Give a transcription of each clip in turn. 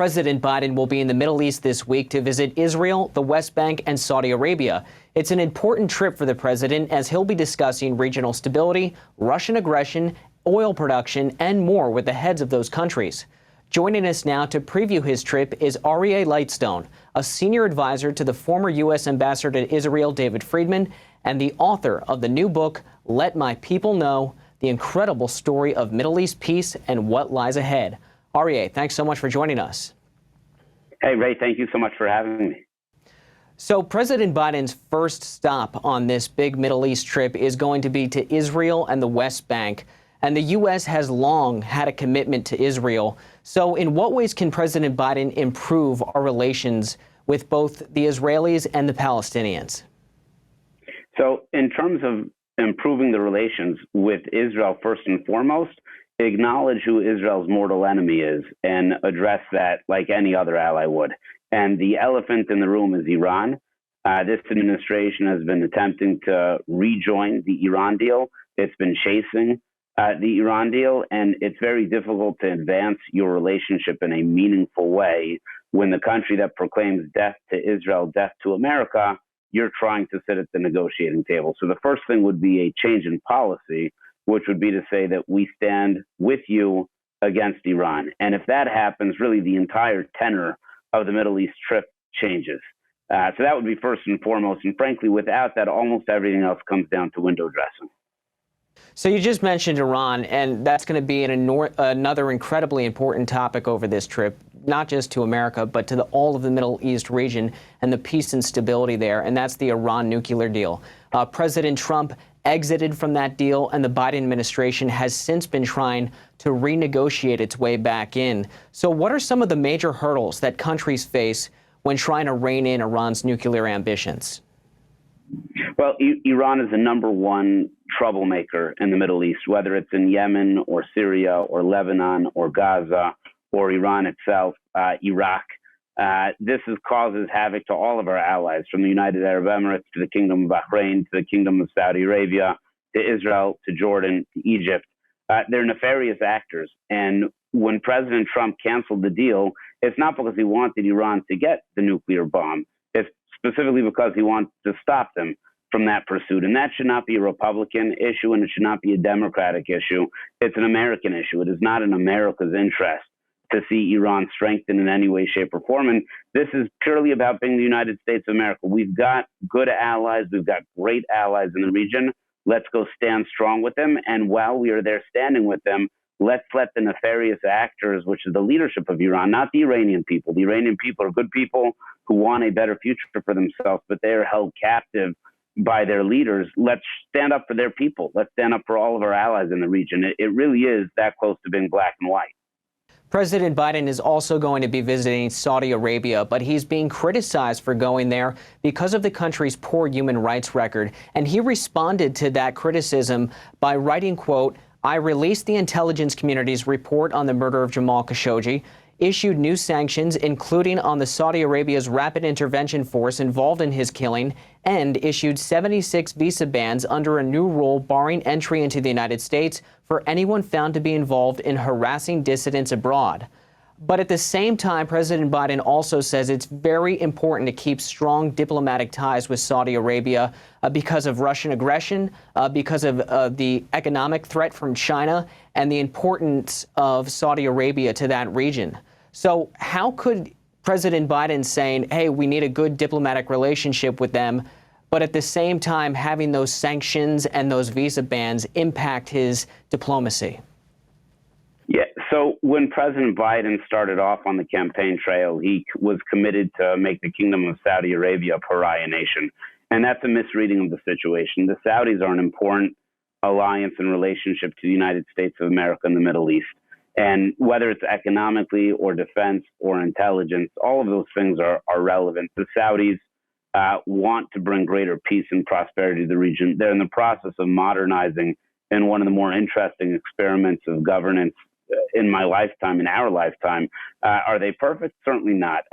President Biden will be in the Middle East this week to visit Israel, the West Bank, and Saudi Arabia. It's an important trip for the president as he'll be discussing regional stability, Russian aggression, oil production, and more with the heads of those countries. Joining us now to preview his trip is Aryeh Lightstone, a senior advisor to the former U.S. ambassador to Israel, David Friedman, and the author of the new book, Let My People Know, the incredible story of Middle East peace and what lies ahead. Aryeh, thanks so much for joining us. Hey, Ray, thank you so much for having me. So President Biden's first stop on this big Middle East trip is going to be to Israel and the West Bank. And the U.S. has long had a commitment to Israel. So in what ways can President Biden improve our relations with both the Israelis and the Palestinians? So in terms of improving the relations with Israel, first and foremost, acknowledge who Israel's mortal enemy is and address that like any other ally would. And the elephant in the room is Iran. This administration has been attempting to rejoin the Iran deal. It's been chasing the Iran deal, and it's very difficult to advance your relationship in a meaningful way when the country that proclaims death to Israel, death to America, you're trying to sit at the negotiating table. So the first thing would be a change in policy, which would be to say that we stand with you against Iran. And if that happens, really the entire tenor of the Middle East trip changes. So that would be first and foremost. And frankly, without that, almost everything else comes down to window dressing. So you just mentioned Iran, and that's going to be another incredibly important topic over this trip, not just to America, but to all of the Middle East region and the peace and stability there, and that's the Iran nuclear deal. President Trump exited from that deal, and the Biden administration has since been trying to renegotiate its way back in. So what are some of the major hurdles that countries face when trying to rein in Iran's nuclear ambitions? Well, Iran is the number one troublemaker in the Middle East, whether it's in Yemen or Syria or Lebanon or Gaza or Iran itself, Iraq. This causes havoc to all of our allies, from the United Arab Emirates to the Kingdom of Bahrain to the Kingdom of Saudi Arabia to Israel to Jordan to Egypt. They're nefarious actors. And when President Trump canceled the deal, it's not because he wanted Iran to get the nuclear bomb. It's specifically because he wants to stop them from that pursuit. And that should not be a Republican issue, and it should not be a Democratic issue. It's an American issue. It is not in America's interest to see Iran strengthen in any way, shape, or form. And this is purely about being the United States of America. We've got good allies. We've got great allies in the region. Let's go stand strong with them. And while we are there standing with them, let's let the nefarious actors, which is the leadership of Iran, not the Iranian people. The Iranian people are good people who want a better future for themselves, but they are held captive by their leaders. Let's stand up for their people. Let's stand up for all of our allies in the region. It really is that close to being black and white. President Biden is also going to be visiting Saudi Arabia, but he's being criticized for going there because of the country's poor human rights record. And he responded to that criticism by writing, quote, "I released the intelligence community's report on the murder of Jamal Khashoggi, issued new sanctions, including on the Saudi Arabia's rapid intervention force involved in his killing, and issued 76 visa bans under a new rule barring entry into the United States for anyone found to be involved in harassing dissidents abroad." But at the same time, President Biden also says it's very important to keep strong diplomatic ties with Saudi Arabia because of Russian aggression, because of the economic threat from China, and the importance of Saudi Arabia to that region. So how could President Biden saying, hey, we need a good diplomatic relationship with them, but at the same time having those sanctions and those visa bans impact his diplomacy? Yeah, so when President Biden started off on the campaign trail, he was committed to make the Kingdom of Saudi Arabia a pariah nation. And that's a misreading of the situation. The Saudis are an important alliance and relationship to the United States of America and the Middle East. And whether it's economically or defense or intelligence, all of those things are relevant. The Saudis want to bring greater peace and prosperity to the region. They're in the process of modernizing in one of the more interesting experiments of governance in my lifetime, in our lifetime. Are they perfect? Certainly not.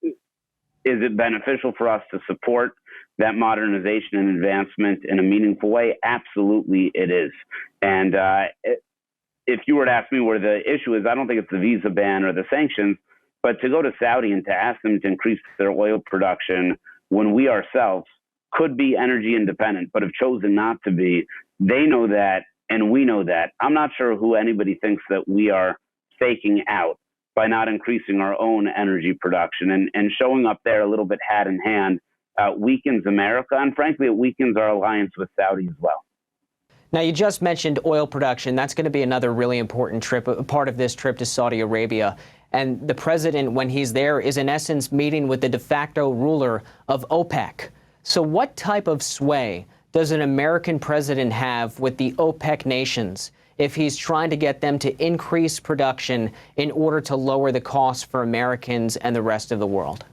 Is it beneficial for us to support that modernization and advancement in a meaningful way? Absolutely it is. And if you were to ask me where the issue is, I don't think it's the visa ban or the sanctions. But to go to Saudi and to ask them to increase their oil production when we ourselves could be energy independent, but have chosen not to be, they know that and we know that. I'm not sure who anybody thinks that we are faking out by not increasing our own energy production, and showing up there a little bit hat in hand weakens America, and frankly, it weakens our alliance with Saudi as well. Now, you just mentioned oil production. That's going to be another really important trip, a part of this trip to Saudi Arabia. And the president, when he's there, is in essence meeting with the de facto ruler of OPEC. So what type of sway does an American president have with the OPEC nations if he's trying to get them to increase production in order to lower the costs for Americans and the rest of the world?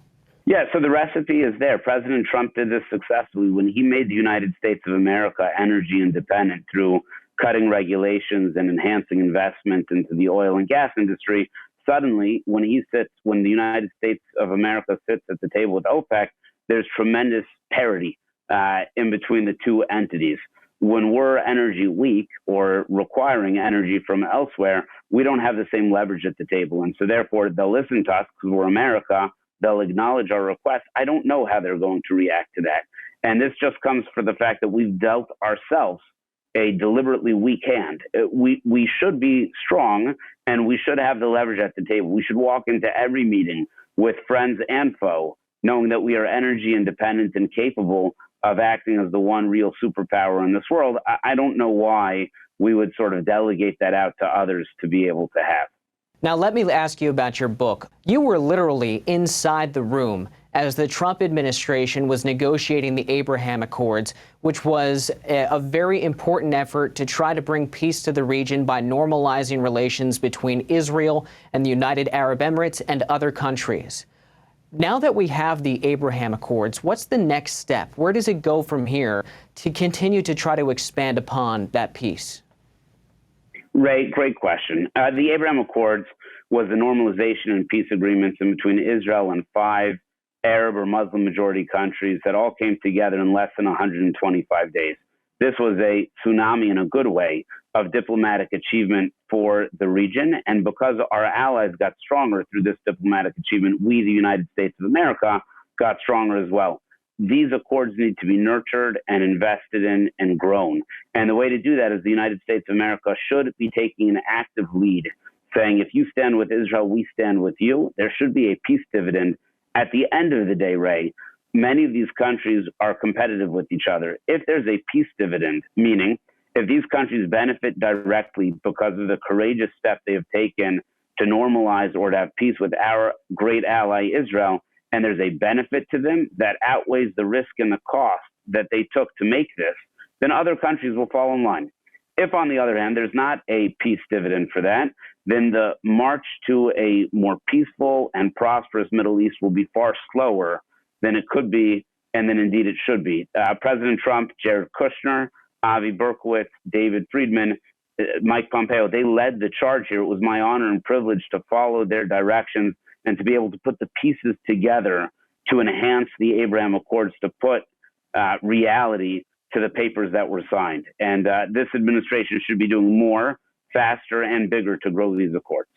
Yeah, so the recipe is there. President Trump did this successfully when he made the United States of America energy independent through cutting regulations and enhancing investment into the oil and gas industry. Suddenly, when the United States of America sits at the table with OPEC, there's tremendous parity in between the two entities. When we're energy weak or requiring energy from elsewhere, we don't have the same leverage at the table. And so therefore, they'll listen to us because we're America. They'll acknowledge our request. I don't know how they're going to react to that. And this just comes for the fact that we've dealt ourselves a deliberately weak hand. We should be strong, and we should have the leverage at the table. We should walk into every meeting with friends and foe, knowing that we are energy independent and capable of acting as the one real superpower in this world. I don't know why we would sort of delegate that out to others to be able to have. Now, let me ask you about your book. You were literally inside the room as the Trump administration was negotiating the Abraham Accords, which was a very important effort to try to bring peace to the region by normalizing relations between Israel and the United Arab Emirates and other countries. Now that we have the Abraham Accords, what's the next step? Where does it go from here to continue to try to expand upon that peace? Ray, great question. The Abraham Accords was the normalization and peace agreements in between Israel and 5 Arab or Muslim majority countries that all came together in less than 125 days. This was a tsunami in a good way of diplomatic achievement for the region. And because our allies got stronger through this diplomatic achievement, we, the United States of America, got stronger as well. These accords need to be nurtured and invested in and grown. And the way to do that is the United States of America should be taking an active lead, saying, if you stand with Israel, we stand with you. There should be a peace dividend. At the end of the day, Ray, many of these countries are competitive with each other. If there's a peace dividend, meaning if these countries benefit directly because of the courageous step they have taken to normalize or to have peace with our great ally, Israel, and there's a benefit to them that outweighs the risk and the cost that they took to make this, then other countries will fall in line. If, on the other hand, there's not a peace dividend for that, then the march to a more peaceful and prosperous Middle East will be far slower than it could be, and than indeed it should be. President Trump, Jared Kushner, Avi Berkowitz, David Friedman, Mike Pompeo, they led the charge here. It was my honor and privilege to follow their directions and to be able to put the pieces together to enhance the Abraham Accords, to put reality to the papers that were signed. And this administration should be doing more, faster, and bigger to grow these accords.